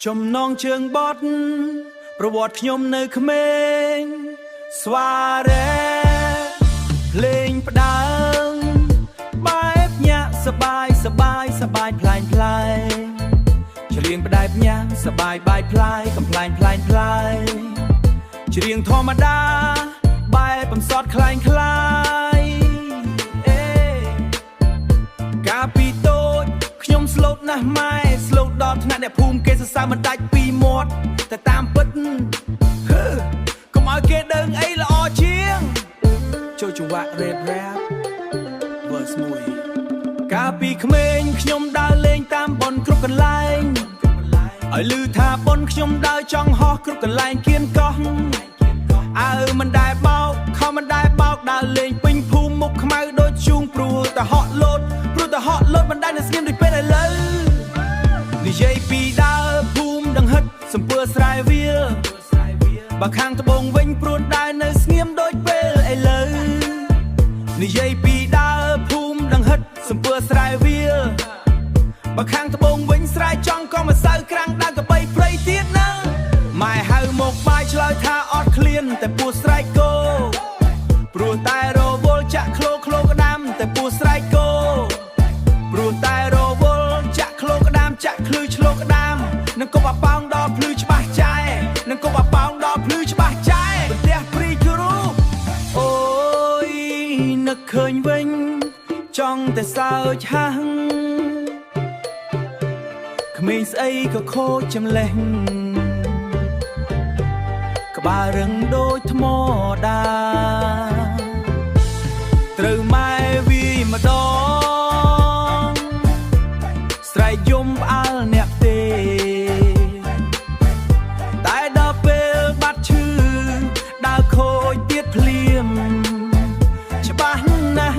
ចំណងជើងបត់ប្រវត្តិខ្ញុំនៅក្មេងស្វារ៉ែភ្លេងផ្ដើមបែបញាក់សបាយសបាយសបាយផ្លែងផ្លែច្រៀងផ្ដែបញាក់សបាយបាយផ្លែកំផ្លែងផ្លែងផ្លែច្រៀងធម្មតាបែបបំសត់คล้ายคล้ายកាលពីតូចខ្ញុំស្លូតណាស់ម៉ែស្លូតដល់ថ្នាក់អ្នកភូមិគេសរសើរមិនដាច់ពីមាត់តែតាមពិតកុំឲ្យគេដឹងអីល្អជាងចូលចង្វាក់ rap verse 1កាលពីក្មេងខ្ញុំដើរលេងតាមបនគ្រប់កន្លែងឲ្យឮថាបនខ្ញុំដើរចង់ហោះគ្រប់កន្លែងគៀនកោះអើមិនដែលបោកខំមិនដែលបោកដើរលេងពេញភូមិមុខខ្មៅដូចជូងព្រោះតែហក់លោតមិនដែលស្ងៀមដូចពេលឥឡូវនិយាយពីដើរភូមិដង្ហិតសំពើស្រែវាលបើខាងត្បូងវិញព្រួនដើរនៅស្ងៀមដូចពេលឥឡូវនិយាយពីដើរភូមិដង្ហិតសំពើស្រែវាលបើខាងត្បូងវិញស្រែចង់ក៏មិនសូវក្រាំងដើរកបីព្រៃទៀតណាម៉ែហៅមកបាយឆ្លើយថាអត់ឃ្លានតែពោះស្រែកគោព្រោះតែរវល់ចាក់ឃ្លោក្ដាំតែពោះស្រែកគោព្រោះតែរវល់ចាក់ឃ្លោក្ដាំចាក់ឃ្លឺឆ្លោក្ដាំនឹងគប់អាប៉ោងដល់ភ្លឺច្បាស់ចែនឹងគប់អាប៉ោងដល់ភ្លឺច្បាស់ចែប្រទះព្រីគ្រូអូយនឹកឃើញវិញចង់តែសើចហាំងក្មេងស្អីក៏ខូចចម្លេះក្បាលរឹងដូចថ្មដាត្រូវម៉ែវាម្ដងស្រែកយំផ្អើលអ្នកទេតែដល់ពេលបាត់ឈឺដើរខូចទៀតភ្លាមច្បាស់ណាស់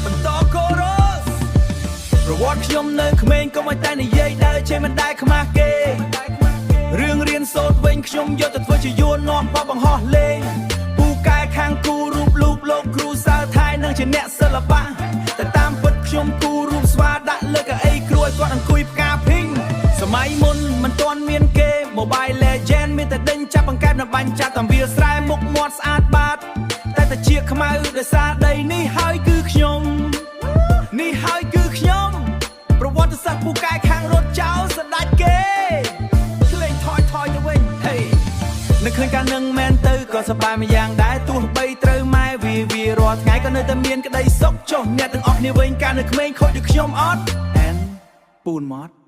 បន្តកូរ៉ូសប្រវត្តិខ្ញុំនៅក្មេងកុំឲ្យតែនិយាយដើរចេះមិនដែលខ្មាស់គេរឿងរៀនសូត្រវិញខ្ញុំយកទៅធ្វើជាយួននាំបបបង្ហោះលេងពូកែខាងគូរូបលោកគ្រូសើថៃនឹងជាអ្នកសិល្បៈតែតាមពិតខ្ញុំគូរូបស្វាដាក់លើកៅអីគ្រួយគាត់អង្គុយផ្កាភីងសម័យមុនមិនទាន់មានគេ Mobile Legend មានតែដេញចាប់បង្កើតនៅបាញ់ចាត់តាមវាស្រែមុខមាត់ស្អាតបាតតែតាជាខ្មៅដោយសារដីនេះហើយគឺខ្ញុំប្រវត្តិសាស្ត្រពូកែខាងរត់ចោលស្ដាច់គេឃើញថយទៅវិញហេនឹកឃើញការនឹងមែនទៅក៏សប្បាយមួយយ៉ាងដែរទោះបីត្រូវម៉ែវារាល់ថ្ងៃក៏នៅតែមានក្តីសុខចុះអ្នកទាំងអស់គ្នាវិញការនៅក្មេងខូចដូចខ្ញុំអត់អែនពូនម៉ត់